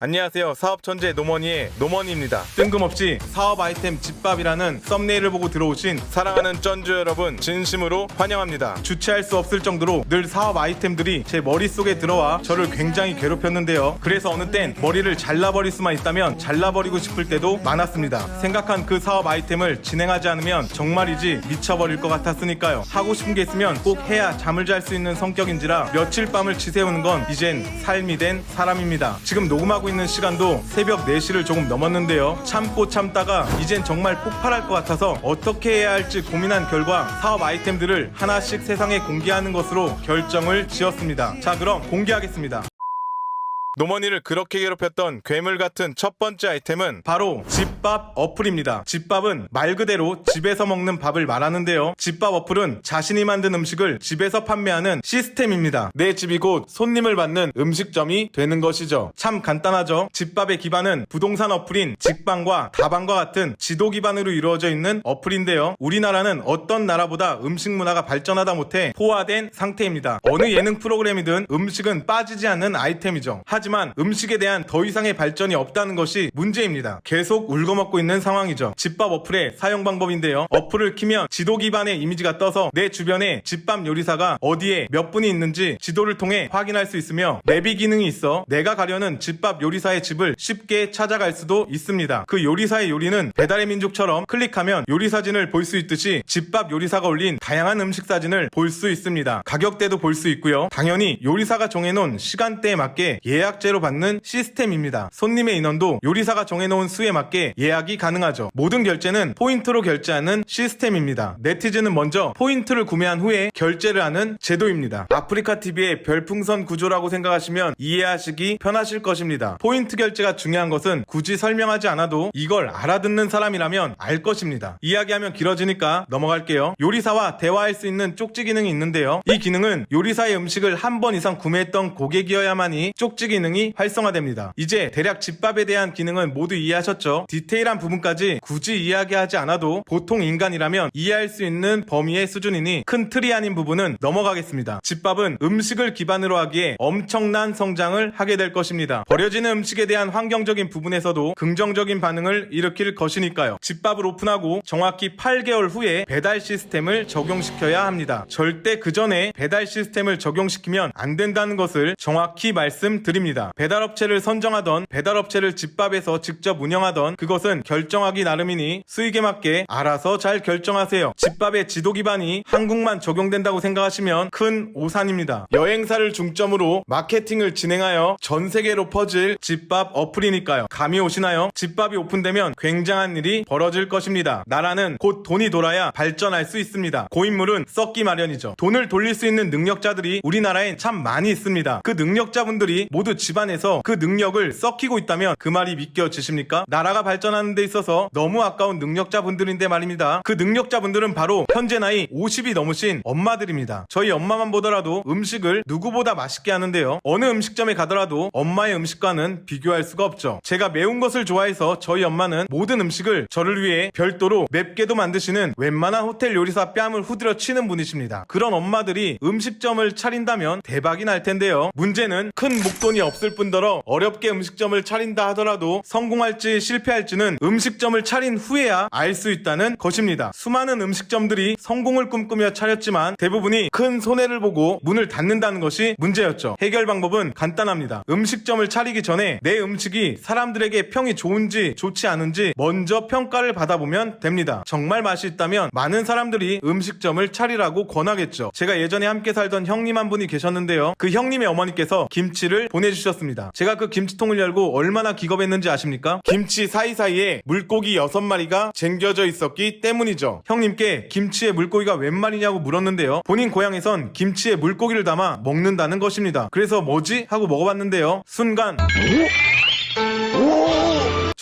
안녕하세요. 사업천재 노머니의 노머니입니다. 뜬금없이 사업 아이템 집밥이라는 썸네일을 보고 들어오신 사랑하는 쩐주 여러분 진심으로 환영합니다. 주체할 수 없을 정도로 늘 사업 아이템들이 제 머릿속에 들어와 저를 굉장히 괴롭혔는데요. 그래서 어느 땐 머리를 잘라버릴 수만 있다면 잘라버리고 싶을 때도 많았습니다. 생각한 그 사업 아이템을 진행하지 않으면 정말이지 미쳐버릴 것 같았으니까요. 하고 싶은 게 있으면 꼭 해야 잠을 잘 수 있는 성격인지라 며칠 밤을 지새우는 건 이젠 삶이 된 사람입니다. 지금 녹음하고 있는 시간도 새벽 4시를 조금 넘었는데요. 참고 참다가 이젠 정말 폭발할 것 같아서 어떻게 해야 할지 고민한 결과 사업 아이템들을 하나씩 세상에 공개하는 것으로 결정을 지었습니다. 자, 그럼 공개하겠습니다. 노머니를 그렇게 괴롭혔던 괴물 같은 첫 번째 아이템은 바로 집밥 어플입니다. 집밥은 말 그대로 집에서 먹는 밥을 말하는데요. 집밥 어플은 자신이 만든 음식을 집에서 판매하는 시스템입니다. 내 집이 곧 손님을 받는 음식점이 되는 것이죠. 참 간단하죠. 집밥의 기반은 부동산 어플인 직방과 다방과 같은 지도 기반으로 이루어져 있는 어플인데요. 우리나라는 어떤 나라보다 음식 문화가 발전하다 못해 포화된 상태입니다. 어느 예능 프로그램이든 음식은 빠지지 않는 아이템이죠. 하지만 음식에 대한 더 이상의 발전이 없다는 것이 문제입니다. 계속 울거먹고 있는 상황이죠. 집밥 어플의 사용 방법인데요. 어플을 키면 지도 기반의 이미지가 떠서 내 주변에 집밥 요리사가 어디에 몇 분이 있는지 지도를 통해 확인할 수 있으며 내비 기능이 있어 내가 가려는 집밥 요리사의 집을 쉽게 찾아갈 수도 있습니다. 그 요리사의 요리는 배달의 민족처럼 클릭하면 요리 사진을 볼 수 있듯이 집밥 요리사가 올린 다양한 음식 사진을 볼 수 있습니다. 가격대도 볼 수 있고요. 당연히 요리사가 정해놓은 시간대에 맞게 예약제로 받는 시스템입니다. 손님의 인원도 요리사가 정해놓은 수에 맞게 예약이 가능하죠. 모든 결제는 포인트로 결제하는 시스템입니다. 네티즌은 먼저 포인트를 구매한 후에 결제를 하는 제도입니다. 아프리카 TV의 별풍선 구조라고 생각하시면 이해하시기 편하실 것입니다. 포인트 결제가 중요한 것은 굳이 설명하지 않아도 이걸 알아듣는 사람이라면 알 것입니다. 이야기하면 길어지니까 넘어갈게요. 요리사와 대화할 수 있는 쪽지 기능이 있는데요. 이 기능은 요리사의 음식을 한 번 이상 구매했던 고객이어야만이 쪽지 기능이 활성화됩니다. 이제 대략 집밥에 대한 기능은 모두 이해하셨죠? 디테일한 부분까지 굳이 이야기하지 않아도 보통 인간이라면 이해할 수 있는 범위의 수준이니 큰 틀이 아닌 부분은 넘어가겠습니다. 집밥은 음식을 기반으로 하기에 엄청난 성장을 하게 될 것입니다. 버려지는 음식에 대한 환경적인 부분에서도 긍정적인 반응을 일으킬 것이니까요. 집밥을 오픈하고 정확히 8개월 후에 배달 시스템을 적용시켜야 합니다. 절대 그 전에 배달 시스템을 적용시키면 안 된다는 것을 정확히 말씀드립니다. 배달업체를 선정하던 배달업체를 집밥에서 직접 운영하던 그것은 결정하기 나름이니 수익에 맞게 알아서 잘 결정하세요. 집밥의 지도 기반이 한국만 적용된다고 생각하시면 큰 오산입니다. 여행사를 중점으로 마케팅을 진행하여 전 세계로 퍼질 집밥 어플이니까요. 감이 오시나요? 집밥이 오픈되면 굉장한 일이 벌어질 것입니다. 나라는 곧 돈이 돌아야 발전할 수 있습니다. 고인물은 썩기 마련이죠. 돈을 돌릴 수 있는 능력자들이 우리나라엔 참 많이 있습니다. 그 능력자분들이 모두 집안에서 그 능력을 썩히고 있다면 그 말이 믿겨지십니까? 나라가 발전하는 데 있어서 너무 아까운 능력자분들인데 말입니다. 그 능력자분들은 바로 현재 나이 50이 넘으신 엄마들입니다. 저희 엄마만 보더라도 음식을 누구보다 맛있게 하는데요. 어느 음식점에 가더라도 엄마의 음식과는 비교할 수가 없죠. 제가 매운 것을 좋아해서 저희 엄마는 모든 음식을 저를 위해 별도로 맵게도 만드시는 웬만한 호텔 요리사 뺨을 후드려 치는 분이십니다. 그런 엄마들이 음식점을 차린다면 대박이 날 텐데요. 문제는 큰 목돈이 없을 뿐더러 어렵게 음식점을 차린다 하더라도 성공할지 실패할지는 음식점을 차린 후에야 알 수 있다는 것입니다. 수많은 음식점들이 성공을 꿈꾸며 차렸지만 대부분이 큰 손해를 보고 문을 닫는다는 것이 문제였죠. 해결 방법은 간단합니다. 음식점을 차리기 전에 내 음식이 사람들에게 평이 좋은지 좋지 않은지 먼저 평가를 받아보면 됩니다. 정말 맛이 있다면 많은 사람들이 음식점을 차리라고 권하겠죠. 제가 예전에 함께 살던 형님 한 분이 계셨는데요. 그 형님의 어머니께서 김치를 보내주셨습니다. 제가 그 김치통을 열고 얼마나 기겁했는지 아십니까? 김치 사이사이에 물고기 6마리가 쟁겨져 있었기 때문이죠. 형님께 김치에 물고기가 웬 말이냐고 물었는데요. 본인 고향에선 김치에 물고기를 담아 먹는다는 것입니다. 그래서 뭐지? 하고 먹어봤는데요. 순간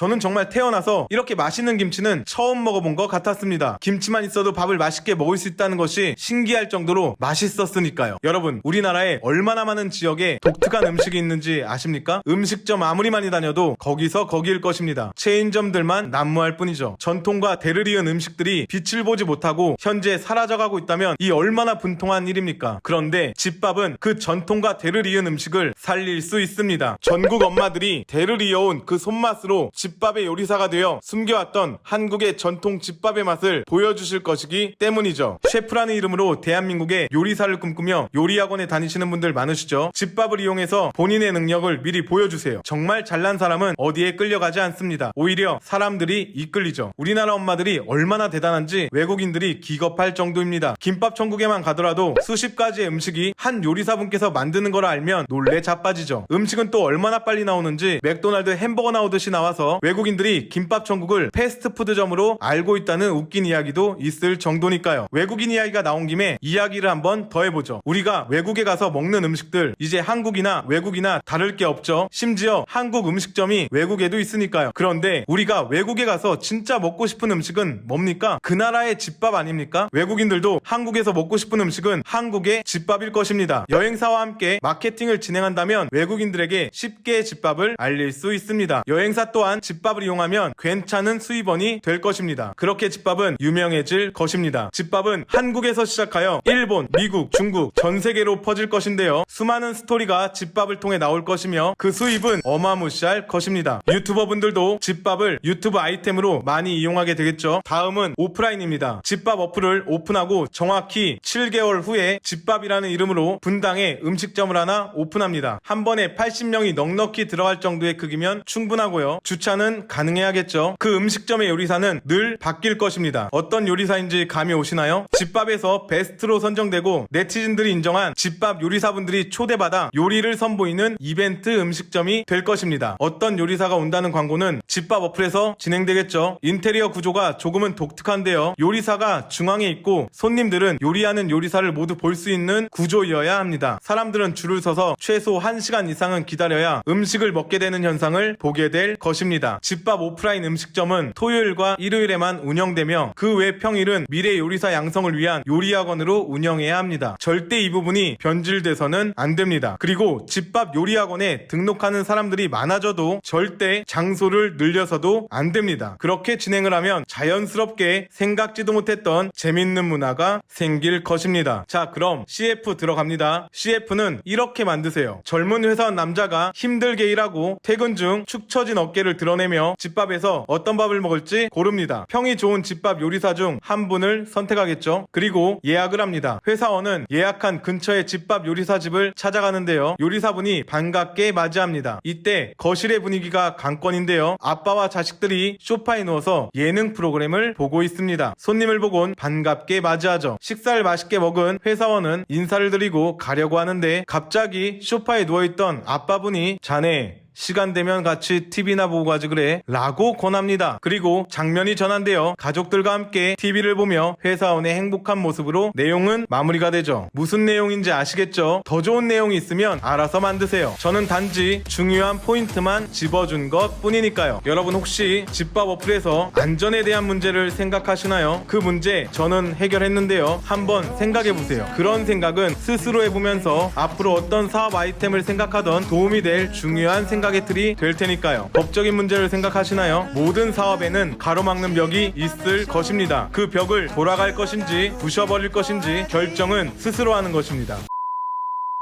저는 정말 태어나서 이렇게 맛있는 김치는 처음 먹어본 것 같았습니다. 김치만 있어도 밥을 맛있게 먹을 수 있다는 것이 신기할 정도로 맛있었으니까요. 여러분, 우리나라에 얼마나 많은 지역에 독특한 음식이 있는지 아십니까? 음식점 아무리 많이 다녀도 거기서 거기일 것입니다. 체인점들만 난무할 뿐이죠. 전통과 대를 이은 음식들이 빛을 보지 못하고 현재 사라져가고 있다면 이 얼마나 분통한 일입니까? 그런데 집밥은 그 전통과 대를 이은 음식을 살릴 수 있습니다. 전국 엄마들이 대를 이어온 그 손맛으로 집밥의 요리사가 되어 숨겨왔던 한국의 전통 집밥의 맛을 보여주실 것이기 때문이죠. 셰프라는 이름으로 대한민국의 요리사를 꿈꾸며 요리학원에 다니시는 분들 많으시죠? 집밥을 이용해서 본인의 능력을 미리 보여주세요. 정말 잘난 사람은 어디에 끌려가지 않습니다. 오히려 사람들이 이끌리죠. 우리나라 엄마들이 얼마나 대단한지 외국인들이 기겁할 정도입니다. 김밥 천국에만 가더라도 수십 가지의 음식이 한 요리사분께서 만드는 걸 알면 놀래 자빠지죠. 음식은 또 얼마나 빨리 나오는지 맥도날드 햄버거 나오듯이 나와서 외국인들이 김밥 천국을 패스트푸드점으로 알고 있다는 웃긴 이야기도 있을 정도니까요. 외국인 이야기가 나온 김에 이야기를 한번 더 해보죠. 우리가 외국에 가서 먹는 음식들 이제 한국이나 외국이나 다를 게 없죠. 심지어 한국 음식점이 외국에도 있으니까요. 그런데 우리가 외국에 가서 진짜 먹고 싶은 음식은 뭡니까? 그 나라의 집밥 아닙니까? 외국인들도 한국에서 먹고 싶은 음식은 한국의 집밥일 것입니다. 여행사와 함께 마케팅을 진행한다면 외국인들에게 쉽게 집밥을 알릴 수 있습니다. 여행사 또한 집밥을 이용하면 괜찮은 수입원이 될 것입니다. 그렇게 집밥은 유명해질 것입니다. 집밥은 한국에서 시작하여 일본, 미국, 중국, 전 세계로 퍼질 것인데요. 수많은 스토리가 집밥을 통해 나올 것이며 그 수입은 어마무시할 것입니다. 유튜버분들도 집밥을 유튜브 아이템으로 많이 이용하게 되겠죠. 다음은 오프라인입니다. 집밥 어플을 오픈하고 정확히 7개월 후에 집밥이라는 이름으로 분당에 음식점을 하나 오픈합니다. 한 번에 80명이 넉넉히 들어갈 정도의 크기면 충분하고요. 주차는 가능해야겠죠. 그 음식점의 요리사는 늘 바뀔 것입니다. 어떤 요리사인지 감이 오시나요? 집밥에서 베스트로 선정되고 네티즌들이 인정한 집밥 요리사분들이 초대받아 요리를 선보이는 이벤트 음식점이 될 것입니다. 어떤 요리사가 온다는 광고는 집밥 어플에서 진행되겠죠. 인테리어 구조가 조금은 독특한데요. 요리사가 중앙에 있고 손님들은 요리하는 요리사를 모두 볼 수 있는 구조이어야 합니다. 사람들은 줄을 서서 최소 1시간 이상은 기다려야 음식을 먹게 되는 현상을 보게 될 것입니다. 집밥 오프라인 음식점은 토요일과 일요일에만 운영되며 그 외 평일은 미래 요리사 양성을 위한 요리학원으로 운영해야 합니다. 절대 이 부분이 변질돼서는 안 됩니다. 그리고 집밥 요리학원에 등록하는 사람들이 많아져도 절대 장소를 늘려서도 안 됩니다. 그렇게 진행을 하면 자연스럽게 생각지도 못했던 재밌는 문화가 생길 것입니다. 자, 그럼 CF 들어갑니다. CF는 이렇게 만드세요. 젊은 회사원 남자가 힘들게 일하고 퇴근 중 축 처진 어깨를 드러내며 집밥에서 어떤 밥을 먹을지 고릅니다. 평이 좋은 집밥 요리사 중 한 분을 선택하겠죠. 그리고 예약을 합니다. 회사원은 예약한 근처의 집밥 요리사 집을 찾아가는데요. 요리사분이 반갑게 맞이합니다. 이때 거실의 분위기가 관건인데요. 아빠와 자식들이 소파에 누워서 예능 프로그램을 보고 있습니다. 손님을 보곤 반갑게 맞이하죠. 식사를 맛있게 먹은 회사원은 인사를 드리고 가려고 하는데 갑자기 소파에 누워있던 아빠분이 자네 시간 되면 같이 TV나 보고 가지 그래 라고 권합니다. 그리고 장면이 전환되어 가족들과 함께 TV를 보며 회사원의 행복한 모습으로 내용은 마무리가 되죠. 무슨 내용인지 아시겠죠? 더 좋은 내용이 있으면 알아서 만드세요. 저는 단지 중요한 포인트만 집어준 것 뿐이니까요. 여러분 혹시 집밥 어플에서 안전에 대한 문제를 생각하시나요? 그 문제 저는 해결했는데요. 한번 생각해보세요. 그런 생각은 스스로 해보면서 앞으로 어떤 사업 아이템을 생각하던 도움이 될 중요한 생각의 틀이 될 테니까요. 법적인 문제를 생각하시나요? 모든 사업에는 가로막는 벽이 있을 것입니다. 그 벽을 돌아갈 것인지 부셔버릴 것인지 결정은 스스로 하는 것입니다.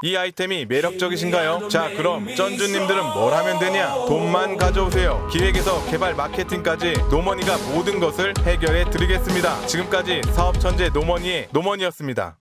이 아이템이 매력적이신가요? 자, 그럼 쩐주님들은 뭘 하면 되냐? 돈만 가져오세요. 기획에서 개발 마케팅까지 노머니가 모든 것을 해결해 드리겠습니다. 지금까지 사업천재 노머니의 노머니였습니다.